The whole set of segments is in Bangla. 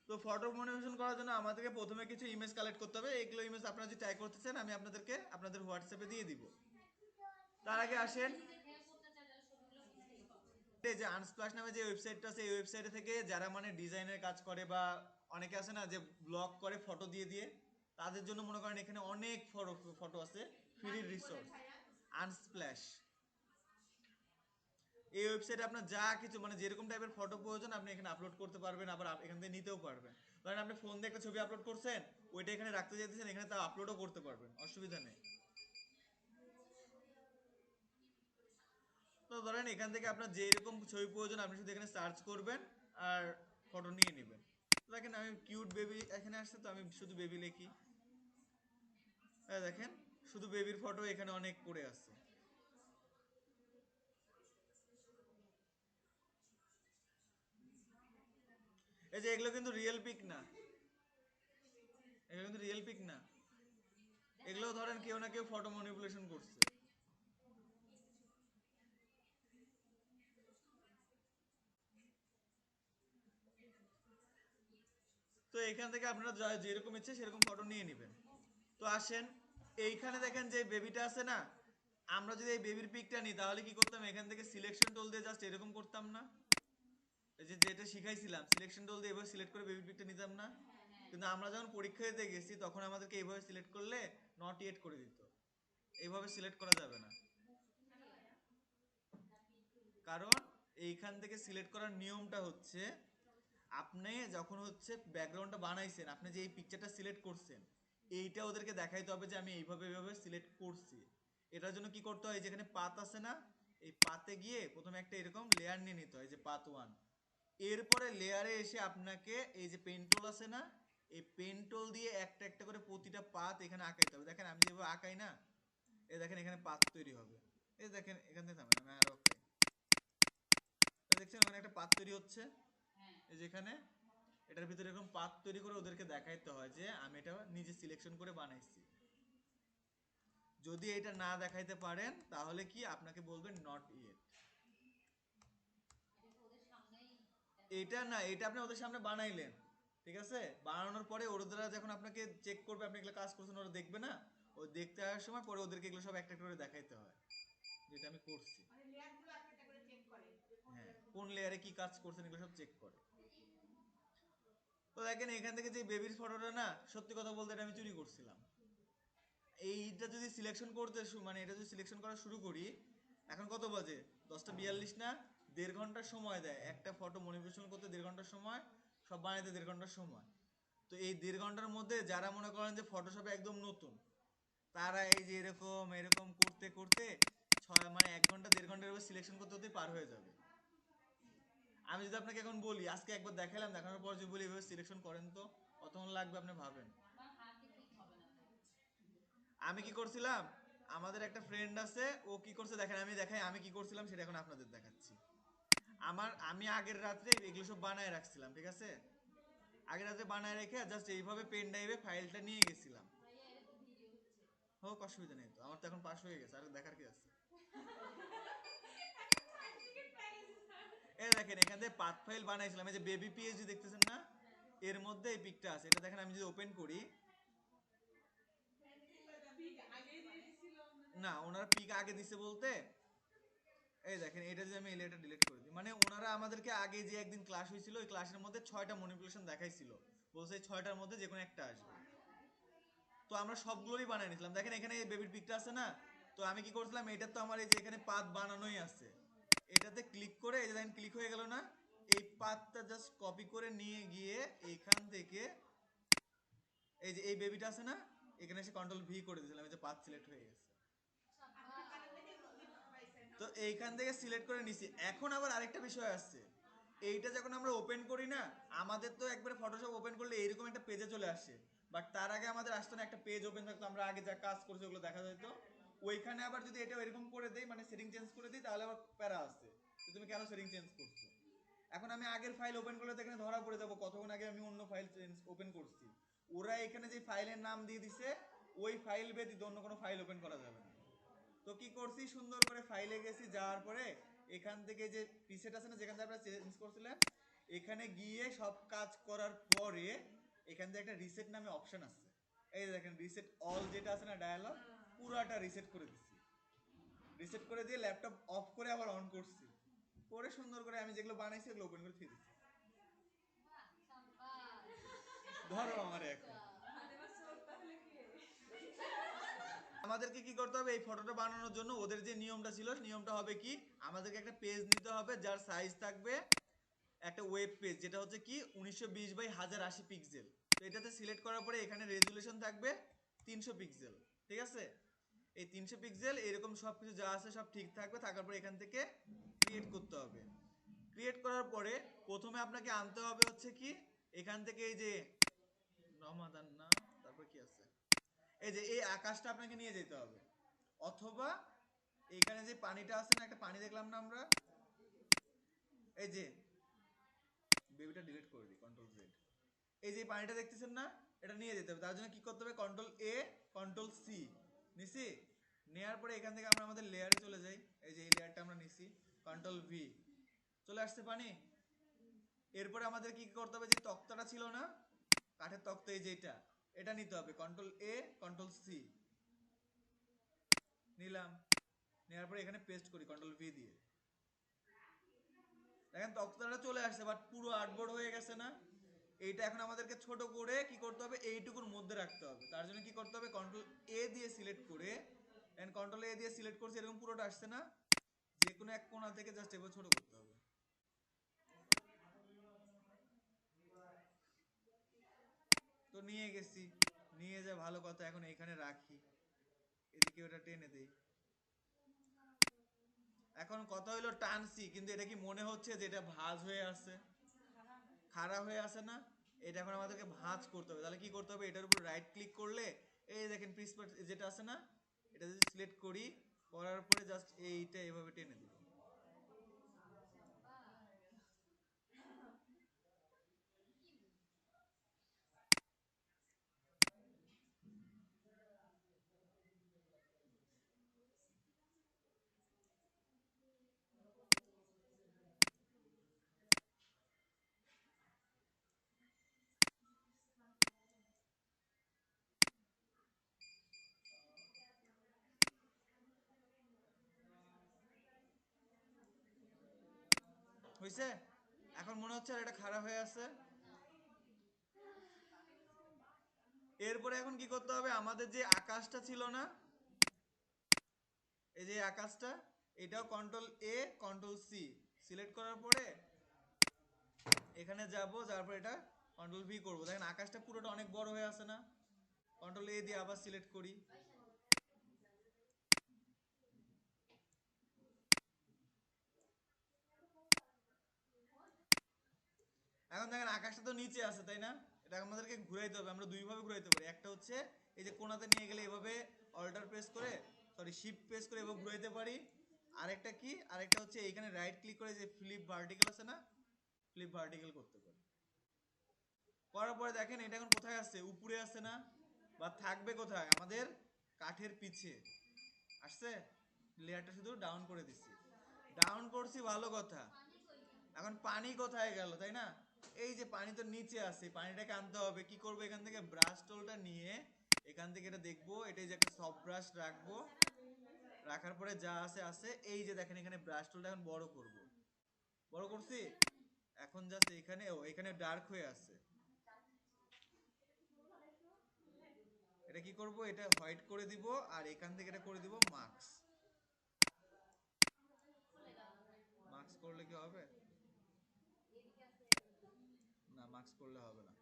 তো ফটো মনিটেশন করার জন্য আমাদেরকে প্রথমে কিছু ইমেজ কালেক্ট করতে হবে। এগুলো ইমেজ আপনারা যদি ট্রাই করতে চান আমি আপনাদেরকে আপনাদের হোয়াটসঅ্যাপে দিয়ে দিব। তার আগে আসেন এই যে আনস্প্লাশ নামে যে ওয়েবসাইটটা আছে এই ওয়েবসাইট থেকে যারা মানে ডিজাইনের কাজ করে বা অনেকে আছে না যে ব্লগ করে ফটো দিয়ে দিয়ে, তাদের জন্য মনে করেন এখানে অনেক ফটো ফটো আছে ফ্রি রিসোর্স। আনস্প্ল্যাশ এই ওয়েবসাইটে আপনার যা কিছু মানে যেরকম টাইপের ফটো প্রয়োজন আপনি এখানে আপলোড করতে পারবেন, আবার এখান থেকে নিতেও পারবেন। ধরেন আপনি ফোন দিয়ে একটা ছবি আপলোড করছেন, ওইটা এখানে রাখতে চাইতেছেন, এখানে তা আপলোডও করতে পারবেন, অসুবিধা নেই। তো ধরেন এখান থেকে আপনার যে এরকম ছবি প্রয়োজন আপনি শুধু এখানে সার্চ করবেন আর ফটো নিয়ে নেবেন। দেখেন আমি কিউট বেবি এখানে আসছে, তো আমি শুধু বেবি লিখি। হ্যাঁ দেখেন শুধু বেবির ফটো এখানে অনেক পড়ে আছে। এই যে এগুলো কিন্তু রিয়েল পিক না, এগুলো কিন্তু রিয়েল পিক না, এগুলো ধরেন কেউ না কেউ ফটো ম্যানিপুলেশন করছে। তো এখান থেকে আপনারা যেরকম ইচ্ছে সেরকম ফটো নিয়ে নেবেন। তো আসেন এইখানে দেখেন যে বেবিটা আছে না, আমরা যদি এই বেবির পিকটা নিই তাহলে কি করতাম, এখান থেকে সিলেকশন টুল দিয়ে জাস্ট এরকম করতাম না, এই যে যেটা শিখাইছিলাম সিলেকশন টুল দিয়ে এভাবে সিলেক্ট করে বেবির পিকটা নিতাম না। কিন্তু আমরা যখন পরীক্ষা দিতে গেছি তখন আমাদেরকে এইভাবে সিলেক্ট করলে নট ইয়েট করে দিত। এইভাবে সিলেক্ট করা যাবে না, কারণ এইখান থেকে সিলেক্ট করার নিয়মটা হচ্ছে আপনি যখন হচ্ছে ব্যাকগ্রাউন্ডটা বানাইছেন, আপনি যে এই পিকচারটা সিলেক্ট করছেন এইটা ওদেরকে দেখাইতে হবে যে আমি এইভাবে এইভাবে সিলেক্ট করছি। এটার জন্য কি করতে হয়, যেখানে পাত আছে না, এই পাতে গিয়ে প্রথমে একটা এরকম লেয়ার নিয়ে নিতে হয় যে পাত ওয়ান। এরপরে লেয়ারে এসে আপনাকে এই যে পেন টুল আছে না, এই পেন টুল দিয়ে একটা একটা করে প্রতিটা পাত এখানে আঁকাইতে হবে। দেখেন আমি যেভাবে আঁকাই না, এই দেখেন এখানে পাত তৈরি হবে। এই দেখেন এখান থেকে থামেন আমি আরো আঁকাই, দেখছেন ওখানে একটা পাত তৈরি হচ্ছে। এই যেখানে এটার ভিতরে এরকম পাত তৈরি করে ওদেরকে দেখাইতে হয় যে আমি এটা নিজে সিলেকশন করে বানাইছি। যদি এটা না দেখাইতে পারেন তাহলে কি আপনাকে বলবেন নট ইয়েট। এটা না, এটা আপনি ওদের সামনে বানাইলেন, ঠিক আছে, বানানোর পরে ওরা যখন আপনাকে চেক করবে আপনি এগুলো কাজ করছেন ওরা দেখবে না, ও দেখতে আসার সময় পরে ওদেরকে এগুলো সব একটা একটা করে দেখাইতে হয় যেটা আমি করছি। হ্যাঁ কোন লেয়ারে কি কাজ করছেন এগুলো সব চেক করে। তো দেখেন এখান থেকে যে বেবির ফটোটা না, সত্যি কথা বলতে এটা আমি চুরি করছিলাম। এইটা যদি সিলেকশন করতে মানে এটা যদি সিলেকশন করা শুরু করি, এখন কত বাজে 10টা 42 না, 1.5 ঘন্টার সময় দেয় একটা ফটো মনিপুলেশন করতে, 1.5 ঘন্টার সময়, সব বানাইতে 1.5 ঘন্টার সময়। তো এই 1.5 ঘন্টার মধ্যে যারা মনে করেন যে ফটোশপে একদম নতুন, তারা এই যে এরকম এরকম করতে করতে 1 ঘন্টা 1.5 ঘন্টা এভাবে সিলেকশন করতে করতে পার হয়ে যাবে। আমি যদি আপনাকে এখন বলি আজকে একবার দেখালাম, দেখানোর পর যদি বলি এভাবে সিলেকশন করেন তো কতক্ষণ লাগবে আপনি ভাবেন। আমি কি করছিলাম, আমাদের একটা ফ্রেন্ড আছে ও কি করছে দেখেন, আমি দেখাই আমি কি করছিলাম সেটা এখন আপনাদের দেখাচ্ছি। আমি আগের রাত্রে এগুলো সব বানায় রাখছিলাম, ঠিক আছে, আগের রাত্রে বানায় রেখে জাস্ট এইভাবে পেন ড্রাইভে ফাইলটা নিয়ে গেছিলাম। হোক অসুবিধা নেই, তো আমার তো এখন পাস হয়ে গেছে, আর দেখার কি আছে। এই দেখেন এখান থেকে পাথ ফাইল বানাইছিলাম, এই যে বেবি পিএইচডি দেখতেছেন না, এর মধ্যে এই পিকটা আছে। এটা দেখেন আমি যদি ওপেন করি, না ওনারা পিক আগে দিছে বলতে, এই দেখেন এটা যদি আমি এটা ডিলিট করে দিই, মানে ওনারা আমাদেরকে আগে যে একদিন ক্লাস হয়েছিল ওই ক্লাসের মধ্যে 6টা মনিপুলেশন দেখাইছিল, বলছে এই 6টার মধ্যে যে কোনো একটা আসবে। তো আমরা সবগুলোই বানিয়ে নিয়েছিলাম। দেখেন এখানে এই বেবির পিকটা আছে না, তো আমি কি করছিলাম, এটা তো আমার এই যে এখানে পাত বানানোই আছে, এটাতে ক্লিক করে এই যে দেখেন ক্লিক হয়ে গেল না, এই পাতটা জাস্ট কপি করে নিয়ে গিয়ে এইখান থেকে এই যে এই বেবিটা আছে না, এখানে এসে কন্ট্রোল ভি করে দিয়েছিলাম, এই যে পাত সিলেক্ট হয়ে গেছে। তো এইখান থেকে সিলেক্ট করে নিছি। এখন আবার আরেকটা বিষয় আসছে, এইটা যখন আমরা ওপেন করি না, আমাদের তো একবারে ফটোশপ ওপেন করলে এইরকম একটা পেজে চলে আসে, বাট তার আগে আমাদের আসতো না, একটা পেজ ওপেন থাকতো, আমরা আগে যা কাজ করছি ওগুলো দেখা যেত। ওইখানে আবার যদি এটা এরকম করে দেই, মানে সেটিং চেঞ্জ করে দিই, তাহলে আবার প্যারা আছে যে তুমি কেন সেটিং চেঞ্জ করছো। এখন আমি আগের ফাইল ওপেন করলে তো এখানে ধরা পড়ে যাবো কতক্ষণ আগে আমি অন্য ফাইল ওপেন করছি। ওরা এখানে যে ফাইলের নাম দিয়ে দিছে ওই ফাইল ব্যতীত অন্য কোনো ফাইল ওপেন করা যাবে না। তো কি করছি, সুন্দর করে ফাইলে গেছি, যাওয়ার পরে এখান থেকে যে প্রিসেট আছে না যেখান থেকে আপনারা চেঞ্জ করছিলেন, এখানে গিয়ে সব কাজ করার পরে এখান থেকে একটা রিসেট নামে অপশন আছে। এই যে দেখেন রিসেট অল যেটা আছে না ডায়ালগ, পুরাটা রিসেট করে দিচ্ছি। রিসেট করে দিয়ে ল্যাপটপ অফ করে আবার অন করছি, করে সুন্দর করে আমি যেগুলো বানাইছি এগুলো ওপেন করে দিয়ে দিচ্ছি। ধরো আমার এখন আমাদেরকে কি করতে হবে, এই ফটোটা বানানোর জন্য ওদের যে নিয়মটা ছিল, নিয়মটা হবে কি, আমাদেরকে একটা পেজ নিতে হবে যার সাইজ থাকবে একটা ওয়েব পেজ, যেটা হচ্ছে কি 1920 বাই 1080 পিক্সেল। তো এটাতে সিলেক্ট করার পরে এখানে রেজুলেশন থাকবে 300 পিক্সেল। ঠিক আছে, এই 300 পিক্সেল এরকম সব কিছু যা আছে সব ঠিক থাকবে, থাকার পরে এখান থেকে ক্রিয়েট করতে হবে। ক্রিয়েট করার পরে প্রথমে আপনাকে আনতে হবে হচ্ছে কি, এখান থেকে এই যে রমাদান না, তারপর কি আছে, এই যে এই আকাশটা আপনাকে নিয়ে যেতে হবে, অথবা এখানে যে পানিটা আছে না, একটা পানি দেখলাম না আমরা, এই যে বেবিটা ডিলিট করে দিই, কন্ট্রোল জেড, এই যে পানিটা দেখতেছেন না, এটা নিয়ে যেতে হবে। তার জন্য কি করতে হবে, কন্ট্রোল এ কন্ট্রোল সি নিছি, নেওয়ার পরে এখান থেকে আমরা আমাদের লেয়ারে চলে যাই, এই যে এই লেয়ারটা আমরা নিছি, কন্ট্রোল ভি, চলে আসছে পানি। এরপরে আমাদের কি করতে হবে, যে তক্তাটা ছিল না, কাঠের তক্তা, এই যে এটা নিতে হবে, কন্ট্রোল এ কন্ট্রোল সি নিলাম, নেওয়ার পরে এখানে পেস্ট করি কন্ট্রোল ভি দিয়ে। দেখেন তক্তাটা চলে আসছে, বাট পুরো আর্টবোর্ড হয়ে গেছে না। এইটা এখন আমাদেরকে ছোট করে কি করতে হবে, এইটুকুর মধ্যে রাখতে হবে। তার জন্য কি করতে হবে, কন্ট্রোল এ দিয়ে সিলেক্ট করে, এন্ড কন্ট্রোল এ দিয়ে সিলেক্ট করছি, এরকম পুরোটা আসছে না, যে কোনো এক কোণা থেকে জাস্ট এবার ছোট করতে হবে। তো নিয়ে গেছি, নিয়ে যা ভালো কথা, এখন এখানে রাখি, এদিকে ওটা টেনে দেই। এখন কথা হইলো টানছি, কিন্তু এটা কি মনে হচ্ছে যে এটা ভাঁজ হয়ে আছে, খাড়া হয়ে আছে না? এটা এখন আমাদেরকে ভাঁজ করতে হবে। তাহলে কি করতে হবে, এটার উপর রাইট ক্লিক করলে এই দেখেন পিস যেটা আছে না, এটা যদি সিলেক্ট করি, করার পরে জাস্ট এইটা এভাবে টেনে দিব। হয়েছে? এখন মনে হচ্ছে আর এটা খারাপ হয়ে আছে। এরপরে এখন কি করতে হবে, আমাদের যে আকাশটা ছিল না, এই যে আকাশটা, এটাও কন্ট্রোল এ কন্ট্রোল সি সিলেক্ট করার পরে এখানে যাব, যাওয়ার পর এটা কন্ট্রোল ভি করব। দেখেন আকাশটা পুরোটা অনেক বড় হয়ে আছে না, কন্ট্রোল এ দিয়ে আবার সিলেক্ট করি। এখন দেখেন আকাশটা তো নিচে আছে তাই না, এটা আমাদেরকে ঘুরাইতে হবে। আমরা দুই ভাবে ঘুরাইতে পারি, একটা হচ্ছে এই যে কোণাতে নিয়ে গেলে এভাবে অল্টার প্রেস করে, সরি শিফট প্রেস করে এভাবে ঘুরাইতে পারি। আরেকটা কি, আরেকটা হচ্ছে এইখানে রাইট ক্লিক করে যে ফ্লিপ ভার্টিক্যাল আছে না, ফ্লিপ ভার্টিক্যাল করতে পারি। করার পরে দেখেন এটা এখন কোথায় আছে, উপরে আছে না, বা থাকবে কোথায়, আমাদের কাঠের পিছে আসছে। লেয়ারটা শুধু ডাউন করে দিচ্ছি, ডাউন করছি, ভালো কথা। এখন পানি কোথায় গেল, তাই না? এই যে পানি তো নিচে আছে, পানিটাকে আনতে হবে। কি করবো, এখান থেকে ব্রাশ টুলটা নিয়ে এখান থেকে এটা দেখবো, এটাই যে একটা সফট ব্রাশ রাখবো, রাখার পরে যা আছে আছে, এই যে দেখেন এখানে ব্রাশ টুলটা এখন বড় করব, বড় করছি। এখন জাস্ট এখানে, ও এখানে ডার্ক হয়ে আছে, এটা কি করব, এটা হোয়াইট করে দিব, আর এখান থেকে এটা করে দিব মার্কস। মার্কস করলে কি হবে, না মার্কস করলে হবে না।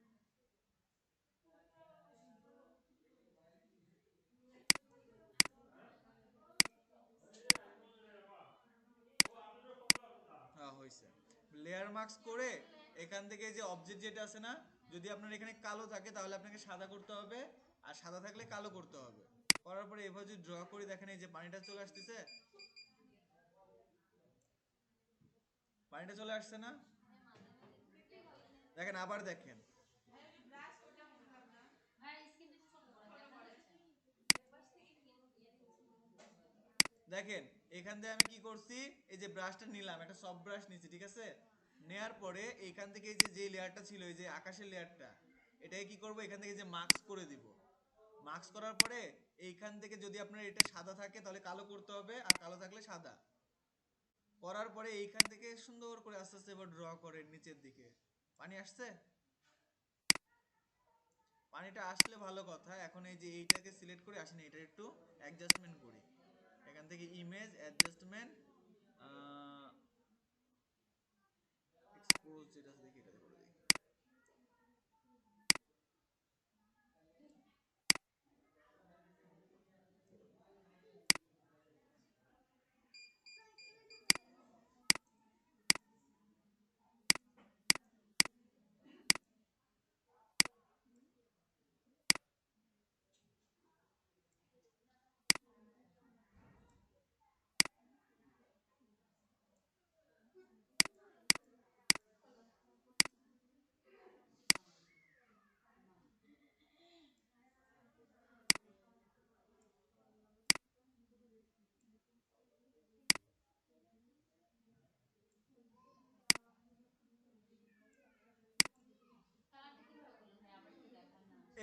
হ্যাঁ হয়েছে। লেয়ার মার্কস করে এখান থেকে যে অবজেক্ট যেটা আছে না, যদি আপনার এখানে কালো থাকে তাহলে আপনাকে সাদা করতে হবে, আর সাদা থাকলে কালো করতে হবে। করার পরে এভাবে যদি ড্র করি, দেখেন এই যে পানিটা চলে আসতেছে, পানিটা চলে আসছে না, দেখেন আবার দেখেন, দেখেন এখান থেকে আমি কি করছি, এই যে ব্রাশটা নিলাম, একটা সফট ব্রাশ নিছি, ঠিক আছে, নেয়ার পরে এইখান থেকে যে লেয়ারটা ছিল, এই যে আকাশের লেয়ারটা, এটাকে কি করব, এখান থেকে যে মার্কস করে দিব। মার্কস করার পরে এইখান থেকে যদি আপনার এটা সাদা থাকে তাহলে কালো করতে হবে, আর কালো থাকলে সাদা। করার পরে এইখান থেকে সুন্দর করে আস্তে আস্তে এবার ড্র করেন নিচের দিকে। পানি আসছে? পানিটা আসলে ভালো কথা। এখন এই যে এইটাকে সিলেক্ট করে আসেন, এটা একটু অ্যাডজাস্টমেন্ট করি। এখান থেকে ইমেজ অ্যাডজাস্টমেন্ট, এক্সপোজ যেটা আছে দেখি, এটা করে দিই।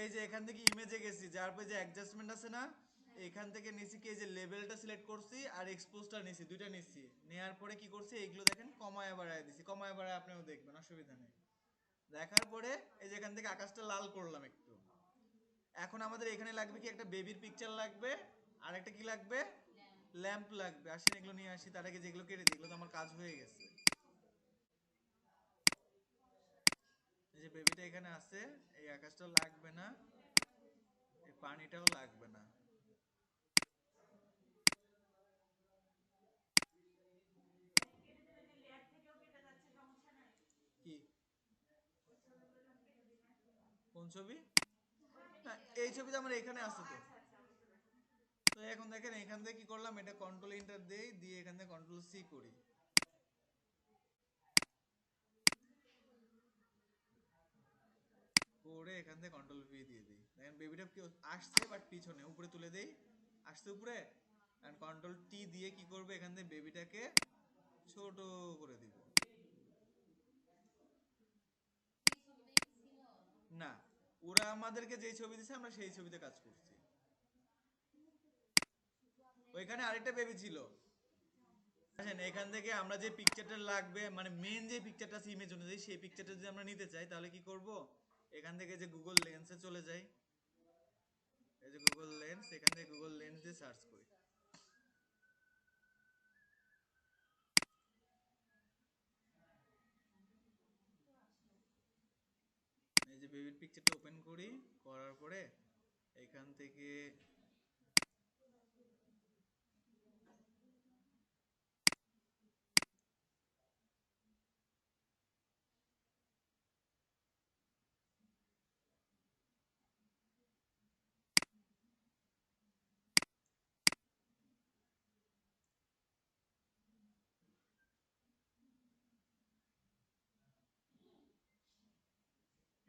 এই যে এখান থেকে ইমেজে গেছি, যার পরে যে অ্যাডজাস্টমেন্ট আছে না, এখান থেকে নিছি কি, এই যে লেভেলটা সিলেক্ট করছি আর এক্সপোজটা নিছি, দুইটা নিছি। নেয়ার পরে কি করছি, এইগুলো দেখেন কমায় বাড়ায় দিছি, কমায় বাড়ায় আপনিও দেখবেন, অসুবিধা নেই। দেখার পরে এই যে এখান থেকে আকাশটা লাল করলাম একটু। এখন আমাদের এখানে লাগবে কি, একটা বেবির পিকচার লাগবে, আর একটা কি লাগবে, ল্যাম্প লাগবে। আসেন এগুলো নিয়ে আসি, তার আগে যেগুলো কেটে দিই, এগুলো তো আমার কাজ হয়ে গেছে। এই যে বেবিটা এখানে আছে, এই আকাশটাও লাগবে না, এই পানিটাও লাগবে না। কি, কোন ছবি? না, এই ছবিটা আমার এখানে আছে তো। তো এখন দেখেন এখান থেকে কি করলাম, এটা কন্ট্রোল এন্টার দেই, দিয়ে এখান থেকে কন্ট্রোল সি করি, করে এখান থেকে কন্ট্রোল ভি দিয়ে দিই। দেখেন বেবিটা কি আসছে, বাট পিছনে, উপরে তুলে দেই, আসছে উপরে। এন্ড কন্ট্রোল টি দিয়ে কি করবে, এখান থেকে বেবিটাকে ছোট করে দিব। না, ওরা আমাদেরকে যেই ছবি দিছে আমরা সেই ছবিতে কাজ করছি। ওইখানে আরেকটা বেবি ছিল। আসেন এখান থেকে আমরা যে পিকচারটা লাগবে, মানে মেন যে পিকচারটা আছে ইমেজ অনুযায়ী, সেই পিকচারটা যদি আমরা নিতে চাই তাহলে কি করব, এখান থেকে যে গুগল লেন্সে চলে যাই, এই যে গুগল লেন্স, এখান থেকে গুগল লেন্স দিয়ে সার্চ করি। এই যে বেবির পিকচারটা ওপেন করি, করার পরে এখান থেকে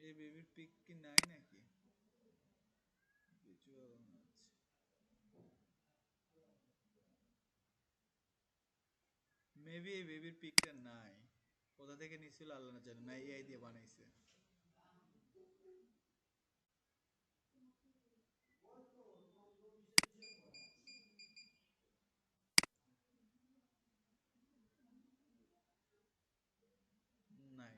এই বেবির পিক কি নাই নাকি, ভিজুয়াল আছে, মেবি এই বেবির পিকটা নাই। কোথা থেকে নিছিল আল্লাহ না জানে, না এআই দিয়ে বানাইছে। নাই,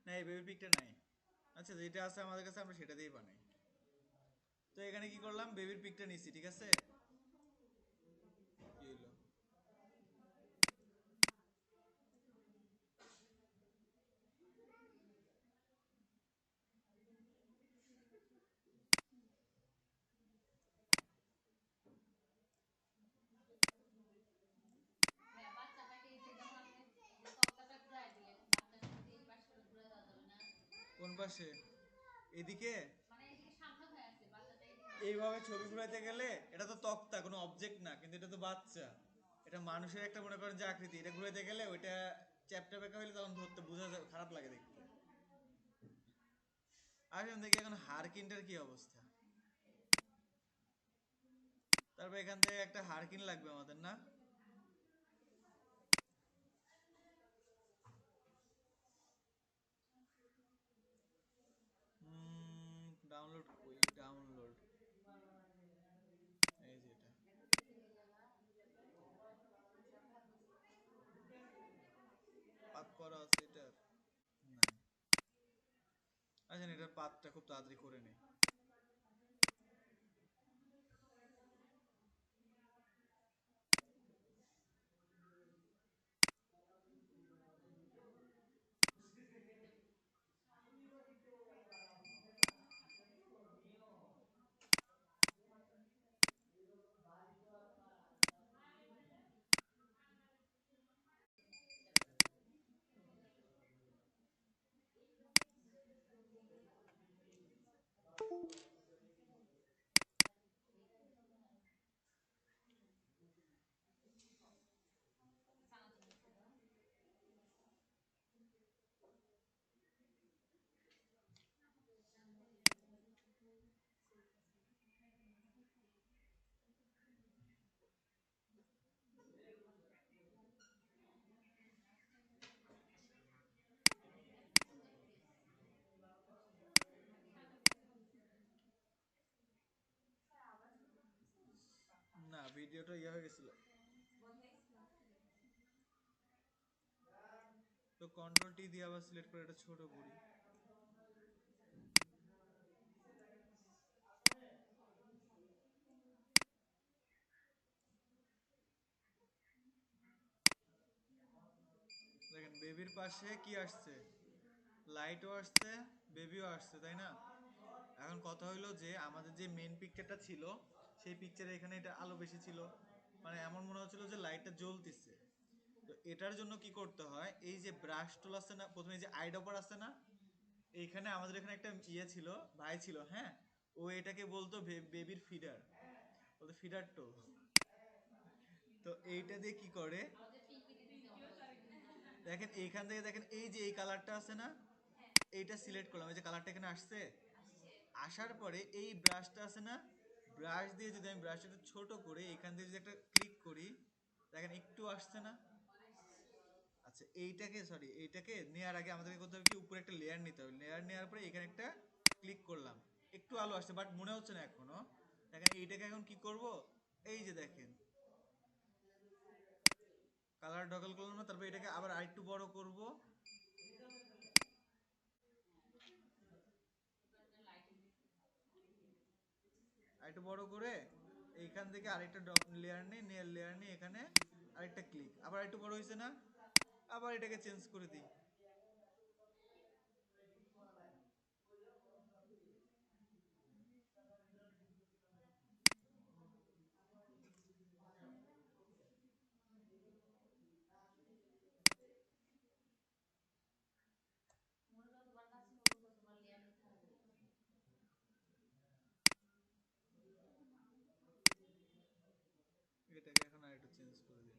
না এই বেবির পিকটা নাই। আচ্ছা, যেটা আছে আমাদের কাছে আমরা সেটা দিয়েই বানাই। তো এখানে কি করলাম, বেবির পিকটা নিছি, ঠিক আছে। কি হইলো, কোন পাশে, এদিকে? এইভাবে ছবি ঘুরাইতে গেলে এটা তো তক্তা, কোনো অবজেক্ট না, কিন্তু এটা তো বাচ্চা। এটা মানুষের একটা মনে করেন যে আকৃতি, এটা ঘুরাইতে গেলে ওইটা চ্যাপটা বেঁকা হইলে তখন ধরতে বোঝা যায়, খারাপ লাগে দেখতে। আসেন দেখি এখন হারকিনটার কি অবস্থা। তারপর এখান থেকে একটা হারকিন লাগবে আমাদের, না? ডাউনলোড কই, ডাউনলোড, এই যে এটা পাত করা আছে এটার, নাই। আচ্ছা এটার পাতটা খুব তাড়াতাড়ি করে নেই। না, ভিডিওটা ইয়ে হয়ে গেছিল। তো কন্ট্রোল টি দিয়ে আবার সিলেক্ট করে এটা ছোট করি। দেখেন বেবির পাশে কি আসছে, লাইটও আসছে, বেবিও আসছে, তাই না? এখন কথা হইলো যে আমাদের যে মেন পিকচারটা ছিল, সেই পিকচারে এখানে এটা আলো বেশি ছিল, মানে এমন মনে হচ্ছিল যে লাইটটা জ্বলতেছে। তো এটার জন্য কি করতে হয়, এই যে ব্রাশ টুল আছে না, প্রথমে যে আইডপার আছে না, এইখানে আমাদের এখানে একটা ইয়ে ছিল, ভাই ছিল, হ্যাঁ। ও এটাকে বলতো বেবির ফিডার, বলতো ফিডার টুল। তো এইটা দিয়ে কি করে, দেখেন এইখান থেকে দেখেন এই যে এই কালারটা আছে না, এইটা সিলেক্ট করলাম, এই যে কালারটা এখানে আসছে, আসার পরে এই ব্রাশটা আছে না, ব্রাশ দিয়ে যদি আমি ব্রাশটা একটু ছোট করে এখান থেকে যদি একটা ক্লিক করি, দেখেন একটু আসছে না। আচ্ছা এইটাকে, সরি, এইটাকে নেওয়ার আগে আমাদেরকে করতে হবে কি, উপরে একটা লেয়ার নিতে হবে, লেয়ার নেওয়ার পরে এখানে একটা ক্লিক করলাম, একটু আলো আসছে বাট মনে হচ্ছে না এখনো। দেখেন এইটাকে এখন কি করব, এই যে দেখেন কালার ডগল করলাম না, তারপর এটাকে আবার আরেকটু বড় করব, আরেকটু বড় করে এইখান থেকে আরেকটা লেয়ার নিয়ে লেয়ার নিয়ে এখানে আরেকটা ক্লিক, আবার একটু বড় হয়েছে না, আবার এটাকে চেঞ্জ করে দিই। এটাকে এখন আরেকটু চেঞ্জ করে দিই।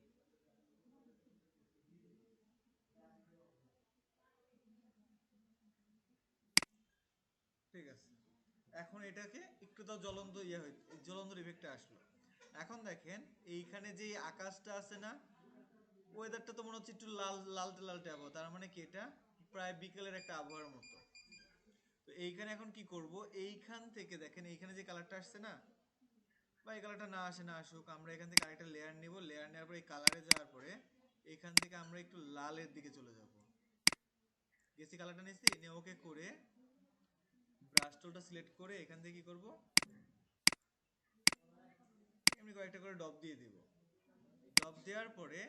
ঠিক আছে, এখন এটাকে একটু তো জ্বলন্ত ইয়ে হয়, জ্বলন্ত ইফেক্টটা আসলো। এখন দেখেন এইখানে যে আকাশটা আছে না, ওয়েদারটা তো মনে হচ্ছে একটু লাল লালটে লালটে আবহাওয়া, তার মানে কি এটা প্রায় বিকেলের একটা আবহাওয়ার মতো। তো এইখানে এখন কি করব, এইখান থেকে দেখেন এইখানে যে কালারটা আসছে না, বা এই কালারটা না আসে না আসুক, আমরা এখান থেকে আরেকটা লেয়ার নিব, লেয়ার নেওয়ার পরে এই কালারে যাওয়ার পরে এখান থেকে আমরা একটু লালের দিকে চলে যাব। গেছি কালারটা নিচ্ছি নিয়ে ওকে করে ব্রাশ টুলটা সিলেক্ট করে এখান থেকে কি করব, এমনি কয়েকটা করে ডব দিয়ে দিব। ডব দেওয়ার পরে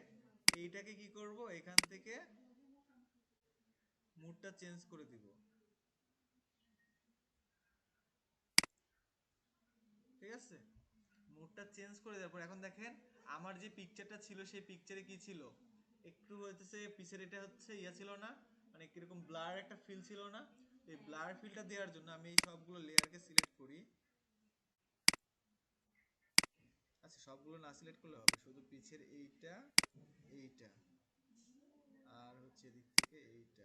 এইটাকে কি করব, এখান থেকে মুডটা চেঞ্জ করে দিব। ঠিক আছে, মুডটা চেঞ্জ করে দেওয়ার পর এখন দেখেন আমার যে পিকচারটা ছিল সেই পিকচারে কি ছিল, একটু হইতেছে পিছের এটা হচ্ছে ইয়া ছিল না, মানে কিরকম ব্লার একটা ফিল ছিল না। এই ব্লার ফিলটা দেওয়ার জন্য আমি এই সবগুলো লেয়ারকে সিলেক্ট করি, আচ্ছা, সবগুলো না সিলেক্ট করলে হবে, শুধু পিছের এইটা, এইটা, আর হচ্ছে এদিক থেকে এইটা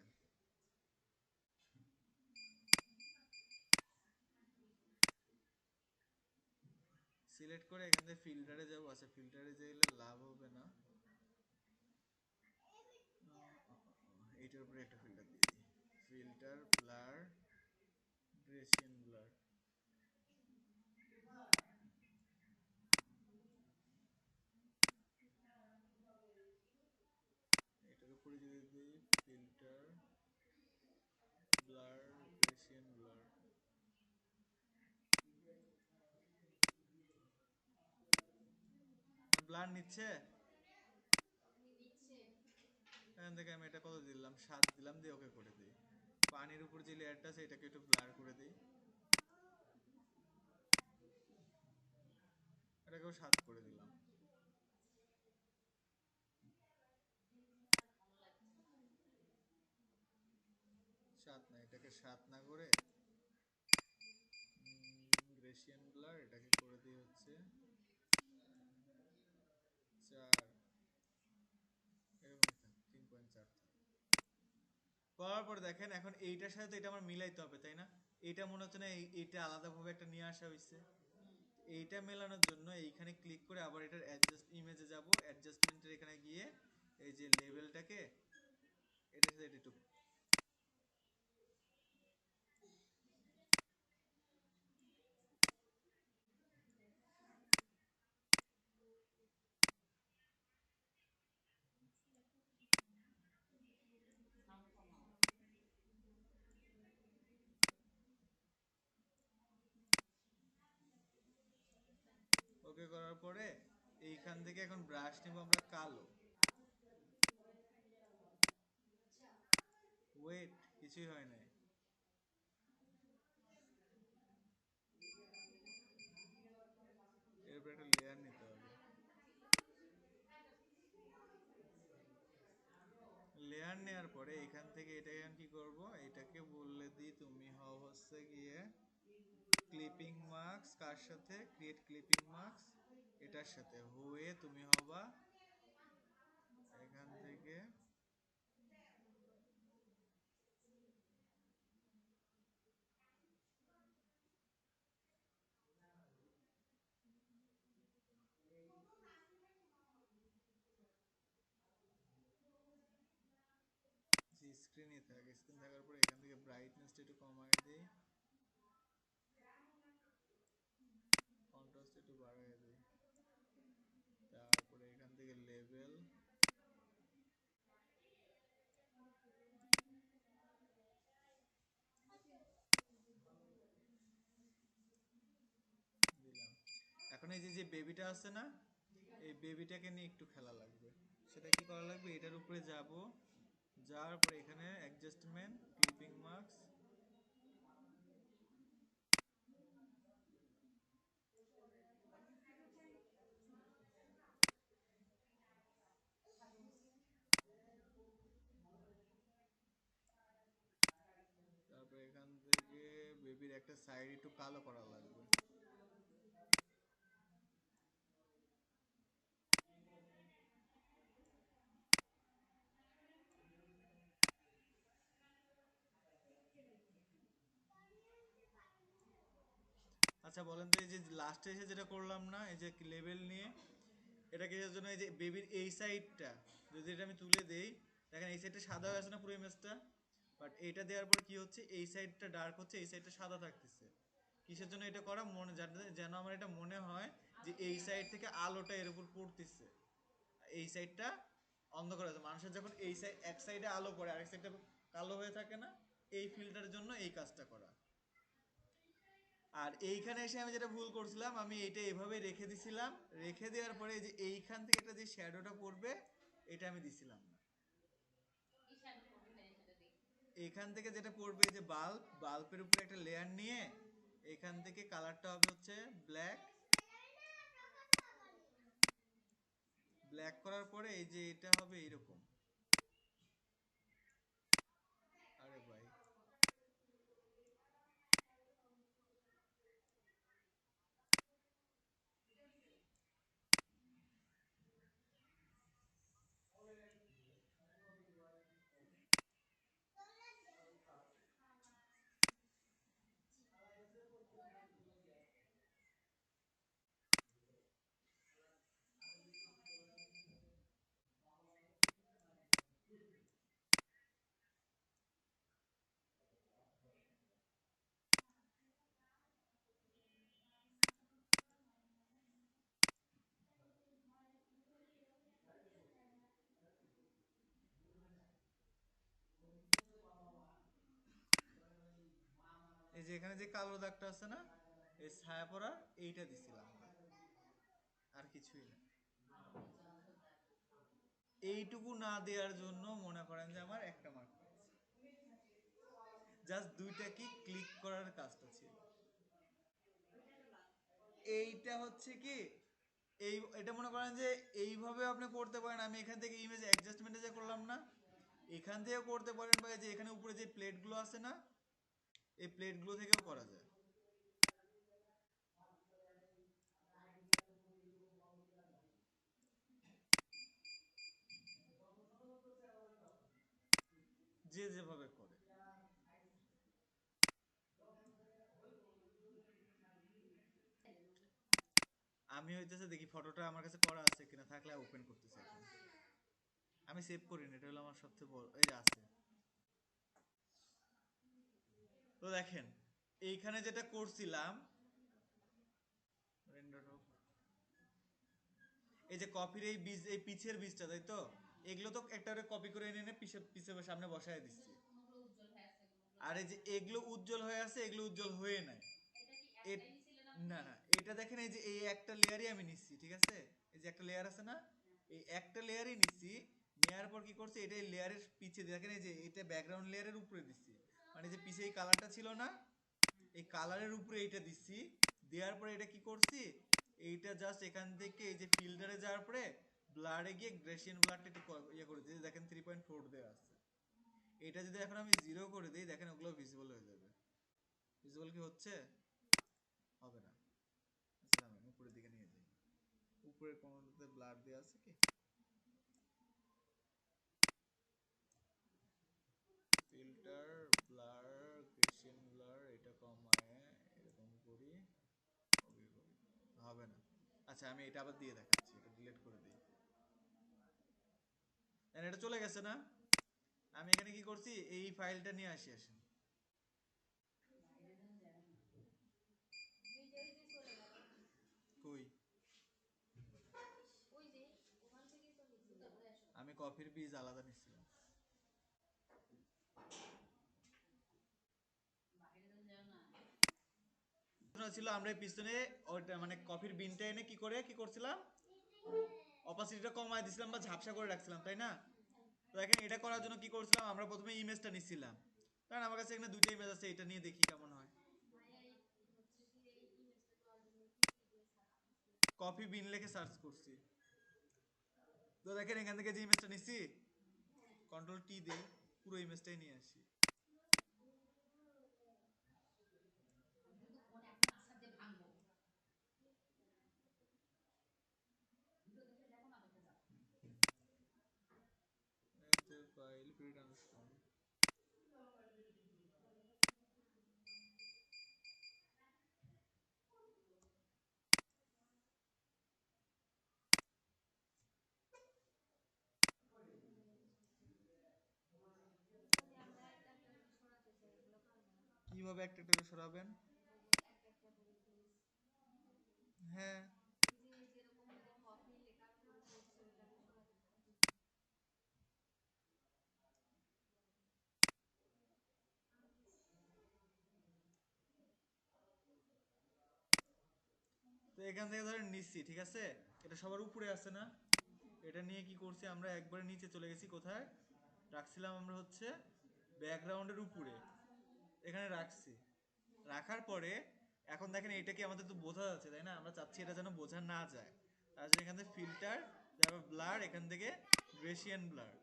সিলেক্ট করে এখান থেকে ফিল্টারে যাবো। আচ্ছা, ফিল্টারে গেলে লাভ হবে না, এইটার উপরে একটা ফিল্টার দিয়ে দিই, ফিল্টার ব্লার, গ্রেসিয়ান ব্লার। এটার উপরে যদি দিই ফিল্টার ব্লার, গ্রেসিয়ান ব্লার, ব্লার নিচ্ছে। এখান থেকে আমি এটা কত দিলাম, 7 দিলাম, দিয়ে ওকে করে দিই। পানির উপর যে লেয়ারটা আছে এটাকে একটু ব্লার করে দিই, এটাকেও 7 করে দিলাম। 7 না, এটাকে 7 না করে গ্রেসিয়ান ব্লার এটাকে করে দিই হচ্ছে 4, এরকমই থাক, 3.4 থাক। করার পর দেখেন এখন এইটার সাথে তো এটা আমার মিলাইতে হবে, তাই না? এইটা মনে হচ্ছে না এইটা আলাদাভাবে একটা নিয়ে আসা হয়েছে। এইটা মেলানোর জন্য এইখানে ক্লিক করে আবার এটার অ্যাডজাস্ট ইমেজে যাব, অ্যাডজাস্টমেন্টের এখানে গিয়ে এই যে লেভেলটাকে এটার সাথে এটা একটু ওকে করার পরে এইখান থেকে এখন ব্রাশ নেব আমরা কালো। ওয়েট, কিছুই হয় নাই। এরপর একটা লেয়ার নিতে হবে, লেয়ার নেওয়ার পরে এখান থেকে এটাকে এখন কি করব, এটাকে বললে দিই তুমি হও হচ্ছে গিয়ে ক্লিপিং মার্কস, কার সাথে ক্রিয়েট ক্লিপিং মার্কস, এটার সাথে হয়ে তুমি হবা এখান থেকে যে স্ক্রিনে থাকে, স্ক্রিন থাকার পরে এখান থেকে ব্রাইটনেসটা একটু কমায় দিই, কন্ট্রাস্ট একটু বাড়ায় দিই, তারপরে এখান থেকে লেভেল দিলাম। এখন এই যে যে বেবিটা আছে না, এই বেবিটাকে নিয়ে একটু খেলা লাগবে। সেটা কি করা লাগবে, এটার উপরে যাব, যাওয়ার পরে এখানে অ্যাডজাস্টমেন্ট ক্লিপিং মার্কস, তারপরে এখান থেকে বেবির একটা সাইড একটু কালো করা লাগবে। আচ্ছা বলেন তো, এই যে লাস্টে এসে যেটা করলাম না, এই যে লেভেল নিয়ে, এটা কিসের জন্য, এই যে বেবির এই সাইডটা যদি এটা আমি তুলে দেই, দেখেন এই সাইডটা সাদা হয়ে আছে না পুরো ইমেজটা, বাট এইটা দেওয়ার পর কি হচ্ছে, এই সাইডটা ডার্ক হচ্ছে, এই সাইডটা সাদা থাকতেছে। কিসের জন্য এটা করা, মনে যেন আমার এটা মনে হয় যে এই সাইড থেকে আলোটা এর উপর পড়তেছে, এই সাইডটা অন্ধকার আছে। মানুষের যখন এই সাইড এক সাইডে আলো পড়ে আরেক সাইডে কালো হয়ে থাকে না, এই ফিল্টারের জন্য এই কাজটা করা। আর এইখানে এসে আমি যেটা ভুল করছিলাম, আমি এটা এভাবে রেখে দিছিলাম, রেখে দেওয়ার পরে যে এইখান থেকে একটা যে শ্যাডোটা পড়বে এটা আমি দিছিলাম না। এখান থেকে যেটা পড়বে, এই যে বাল্বের উপরে একটা লেয়ার নিয়ে এখান থেকে কালারটা হবে হচ্ছে ব্ল্যাক, ব্ল্যাক করার পরে এই যে এটা হবে এইরকম। আরে ভাই, এখানে যে কালো দাগটা আছে না, এই ছায়া পড়ার এইটা দিছিলাম, আর কিছুই না। এইটুকু না দেওয়ার জন্য মনে করেন যে আমার একটা মার্ক, জাস্ট দুইটা কি ক্লিক করার কাজটা ছিল। এইটা হচ্ছে কি, এটা মনে করেন যে এইভাবে আপনি করতে পারেন। আমি এখান থেকে ইমেজ অ্যাডজাস্টমেন্টে যে করলাম না, এখান থেকেও করতে পারেন, বা যে এখানে উপরে যে প্লেটগুলো আছে না, এই প্লেটগুলো থেকেও করা যায়। যে যেভাবে করে। আমি হইতেছে দেখি ফটোটা আমার কাছে করা আছে কিনা, থাকলে ওপেন করতেছি এখন। আমি সেভ করিনি, এটা হলো আমার সবচেয়ে বড়, এই যে আছে। তো দেখেন এইখানে যেটা করছিলাম, এই যে কফির এই বীজ, এই পিছের বীজটা, তাই তো এগুলো তো একটা কপি করে এনে এনে পিছে পিছে সামনে বসায় দিচ্ছি। আর এই যে এগুলো উজ্জ্বল হয়ে আছে, এগুলো উজ্জ্বল হয়ে নাই। না না, এটা দেখেন এই যে এই একটা লেয়ারই আমি নিচ্ছি, ঠিক আছে? এই যে একটা লেয়ার আছে না, এই একটা লেয়ারই নিচ্ছি। নেয়ার পর কি করছি, এটা এই লেয়ারের পিছে দেখেন, এই যে এটা ব্যাকগ্রাউন্ড লেয়ারের উপরে দিচ্ছি। মানে যে পিছে এই কালারটা ছিল না, এই কালারের উপরে এইটা দিচ্ছি। দেওয়ার পরে এটা কি করছি, এইটা জাস্ট এখান থেকে এই যে ফিল্টারে যাওয়ার পরে ব্লারে গিয়ে গ্রেসিয়ান ব্লারটা একটু ইয়ে করে দিই, দেখেন 3.4 দেওয়া আছে। এটা যদি এখন আমি 0 করে দিই, দেখেন ওগুলো ভিজিবল হয়ে যাবে। ভিজিবল কি হচ্ছে? হবে না। আচ্ছা আমি উপরের দিকে নিয়ে যাই। উপরে কোনটাতে ব্লার দেওয়া আছে কি, ফিল্টার, ব্লার, গ্রেসিয়ান ব্লার, এটা কমায় এরকম করি, হবে না। আচ্ছা আমি এটা আবার দিয়ে দেখাচ্ছি, এটা ডিলিট করে দিই। এটা চলে গেছে না? আমি এখানে কি করছি, এই ফাইলটা নিয়ে আসেন। কই, আমি কফির বীজ আলাদা নিচ্ছিলাম। ছিল আমরা পিছনে ওইটা মানে কফির বিনটা এনে কি করছিলাম, অপাসিটিটা কমায় দিছিলাম বা ঝাপসা করে রাখছিলাম, তাই না? তো দেখেন এটা করার জন্য কি করছিলাম, আমরা প্রথমে ইমেজটা নিচ্ছিলাম। কারণ আমার কাছে এখানে দুইটা ইমেজ আছে, এটা নিয়ে দেখি কেমন হয়। কফি বিন লিখে সার্চ করছি। তো দেখেন এখান থেকে যে ইমেজটা নিচ্ছি, কন্ট্রোল টি দেই, পুরো ইমেজটাই নিয়ে আসি। ফাইল ফ্রি ট্রান্সফর্ম, কিভাবে একটা একটা করে সরাবেন? হ্যাঁ, তো এখান থেকে ধরেন নিচ্ছি, ঠিক আছে? এটা সবার উপরে আছে না, এটা নিয়ে কি করছি আমরা, একবারে নিচে চলে গেছি। কোথায় রাখছিলাম আমরা, হচ্ছে ব্যাকগ্রাউন্ডের উপরে, এখানে রাখছি। রাখার পরে এখন দেখেন এটা কি আমাদের তো বোঝা যাচ্ছে, তাই না? আমরা চাচ্ছি এটা যেন বোঝা না যায়, তার জন্য এখান থেকে ফিল্টার, তারপর ব্লার, এখান থেকে গ্রেসিয়ান ব্লার।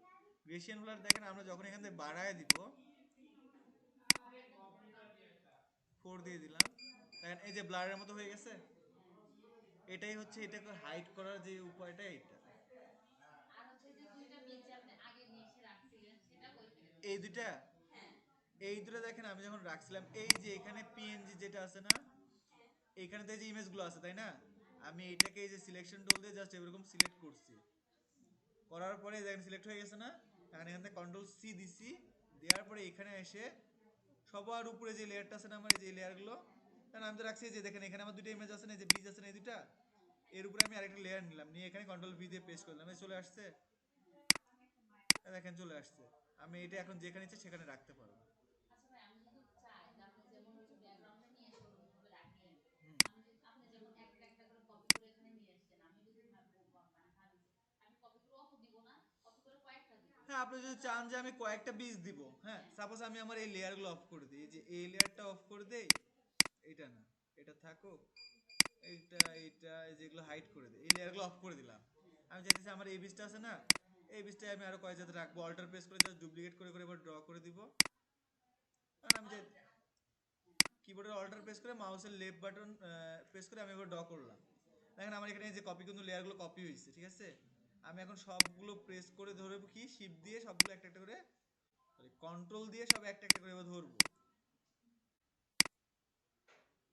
গ্রেসিয়ান ব্লার দেখেন আমরা যখন এখান থেকে বাড়ায় দিব, 4 দিয়ে দিলাম, দেখেন এই যে ব্লারের মতো হয়ে গেছে। এটাই হচ্ছে এটাকে হাইড করার যে উপায়টা, এইটা। এই দুইটা, এই দুটো দেখেন আমি যখন রাখছিলাম, এই যে এখানে পিএনজি যেটা আছে না, এখানে তো এই যে ইমেজগুলো আছে, তাই না? আমি এটাকে এই যে সিলেকশন টুল দিয়ে জাস্ট এরকম সিলেক্ট করছি। করার পরে দেখেন সিলেক্ট হয়ে গেছে না? এখন এখান থেকে কন্ট্রোল সি দিছি। দেওয়ার পরে এখানে এসে সবার উপরে যে লেয়ারটা আছে না আমার, এই যে লেয়ারগুলো, কারণ আমি তো রাখছি যে দেখেন এখানে আমার দুটো ইমেজ আছে না, এই যে বীজ আছে না, এই দুটা, এর উপরে আমি আরেকটা লেয়ার নিলাম, নিয়ে এখানে কন্ট্রোল ভি দিয়ে পেস্ট করলাম, চলে আসছে। দেখেন চলে আসছে। আমি এটা এখন যেখানে ইচ্ছে সেখানে রাখতে পারবো। আপনি যদি চান যে আমি কয়েকটা বীজ দিব, হ্যাঁ, সাপোজ আমি আমার এই লেয়ারগুলো অফ করে দিই, এই যে এই লেয়ারটা অফ করে দেই, এটা না, এটা থাকুক, এইটা যেগুলো হাইড করে দিই, এই লেয়ারগুলো অফ করে দিলাম। আমি চাইতেছি আমার এই বীজটা আছে না, এই বীজটাই আমি আরো কয়েক জায়গাতে রাখবো, অল্টার প্রেস করে জাস্ট ডুপ্লিকেট করে করে এবার ড্র করে দিব। কারণ আমি যে কিবোর্ডের অল্টার প্রেস করে মাউসের লেফট বাটন প্রেস করে আমি এবার ড্র করলাম। দেখেন আমার এখানে যে কপি কিন্তু লেয়ারগুলো কপি হয়েছে, ঠিক আছে। আমি এখন সবগুলো প্রেস করে ধরবো, কি শিফট দিয়ে সবগুলো একটা একটা করে, সরি কন্ট্রোল দিয়ে সব একটা একটা করে এবার ধরবো।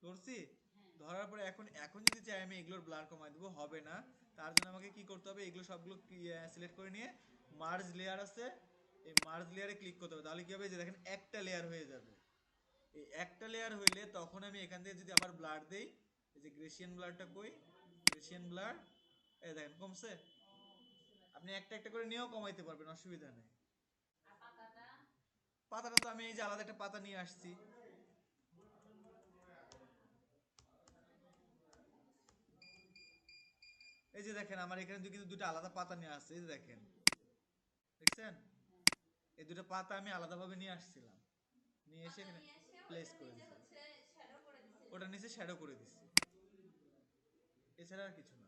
ধরছি, ধরার পরে এখন এখন যদি চাই আমি এগুলোর ব্লার কমাই দেবো, হবে না। তার জন্য আমাকে কি করতে হবে, এগুলো সবগুলো সিলেক্ট করে নিয়ে মার্জ লেয়ার আছে, এই মার্জ লেয়ারে ক্লিক করতে হবে। তাহলে কি হবে, যে দেখেন একটা লেয়ার হয়ে যাবে। এই একটা লেয়ার হইলে তখন আমি এখান থেকে যদি আবার ব্লার দেই, এই যে গ্রেসিয়ান ব্লারটা কই, গ্রেসিয়ান ব্লার, এই দেখেন কমছে। আপনি একটা একটা করে নিয়েও কমাইতে পারবেন, অসুবিধা নেই। পাতাটা তো আমি এই যে আলাদা একটা পাতা নিয়ে আসছি। এই যে দেখেন আমার এখানে কিন্তু দুটো আলাদা পাতা নিয়ে আসছে, এই যে দেখেন, দেখছেন, এই দুটো পাতা আমি আলাদাভাবে নিয়ে আসছিলাম, নিয়ে এসে এখানে প্লেস করে দিছি, ওটা নিচে শ্যাডো করে দিছি, এছাড়া আর কিছু না।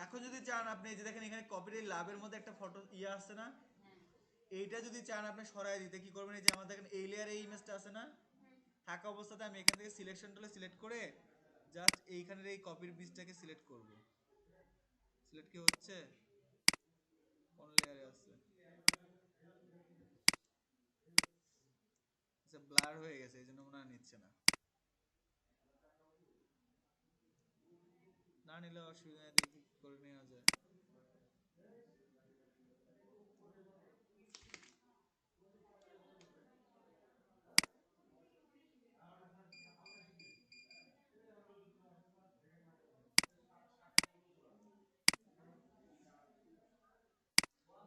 এখন যদি চান আপনি, এই যে দেখেন এখানে কপির লাভের মধ্যে একটা ফটো ইয়ে আসছে না, এইটা যদি চান আপনি সরাই দিতে কি করবেন, এই যে আমাদের দেখেন এই লেয়ারে এই ইমেজটা আছে না, থাকা অবস্থাতে আমি এখান থেকে সিলেকশন টুলে সিলেক্ট করে জাস্ট এইখানের এই কপির বীজটাকে সিলেক্ট করব। সিলেক্ট কি হচ্ছে, কোন লেয়ারে আছে, আচ্ছা ব্লার হয়ে গেছে এই জন্য মনে হয় নিচ্ছে না, না নিলে অসুবিধা নেই, দেখি কি করে নেওয়া যায়।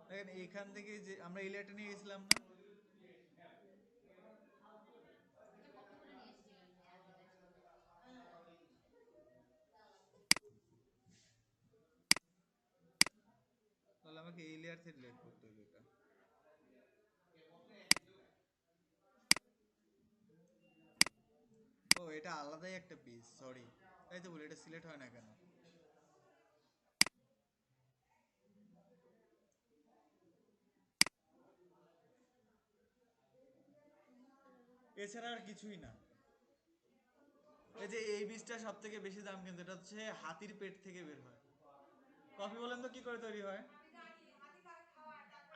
দেখেন এইখান থেকে যে আমরা এই লেয়ারটা নিয়ে গেছিলাম না, তাহলে আমাকে এই লেয়ার থেকে ডিলিট করতে হবে এটা। ও এটা আলাদাই একটা পিস, সরি, তাই তো বলি এটা সিলেক্ট হয় না কেন। এছাড়া আর কিছুই না। এই যে এই বীজটা সব থেকে বেশি দাম, কিন্তু এটা হচ্ছে হাতির পেট থেকে বের হয়। কফি বলেন তো কি করে তৈরি হয়,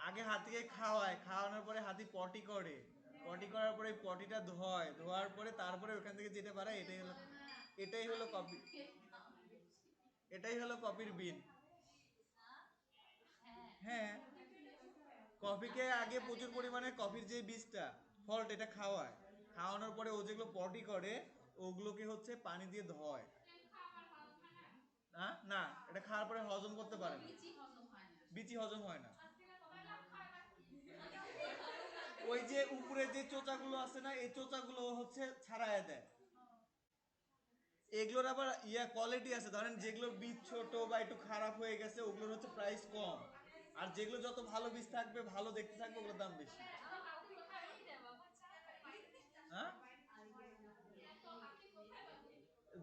আগে হাতিকে খাওয়ায়, খাওয়ানোর পরে হাতি পটি করে, পটি করার পরে পটিটা ধোয়, ধোয়ার পরে তারপরে ওখান থেকে যেটা বাড়ায়, এটাই হলো কফি, এটাই হলো কফির বিন। হ্যাঁ, কফিকে আগে প্রচুর পরিমাণে কফির যে বীজটা, ফলটা, এটা খাওয়ায়, খাওয়ানোর পরে ও যেগুলো পটি করে ওগুলোকে হচ্ছে পানি দিয়ে ধোয়। না না, এটা খাওয়ার পরে হজম করতে পারে না, বিচি হজম হয় না। ওই যে উপরে যে চোচাগুলো আছে না, এই চোচাগুলো হচ্ছে ছাড়াইয়া দেয়। এগুলোর আবার কোয়ালিটি আছে, ধরেন যেগুলোর বীজ ছোট বা একটু খারাপ হয়ে গেছে ওগুলোর হচ্ছে প্রাইস কম, আর যেগুলো যত ভালো বীজ থাকবে ভালো দেখতে থাকবে ওগুলোর দাম বেশি। হ্যাঁ,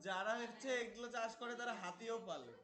যারা হচ্ছে এগুলো চাষ করে তারা হাতিও পালে।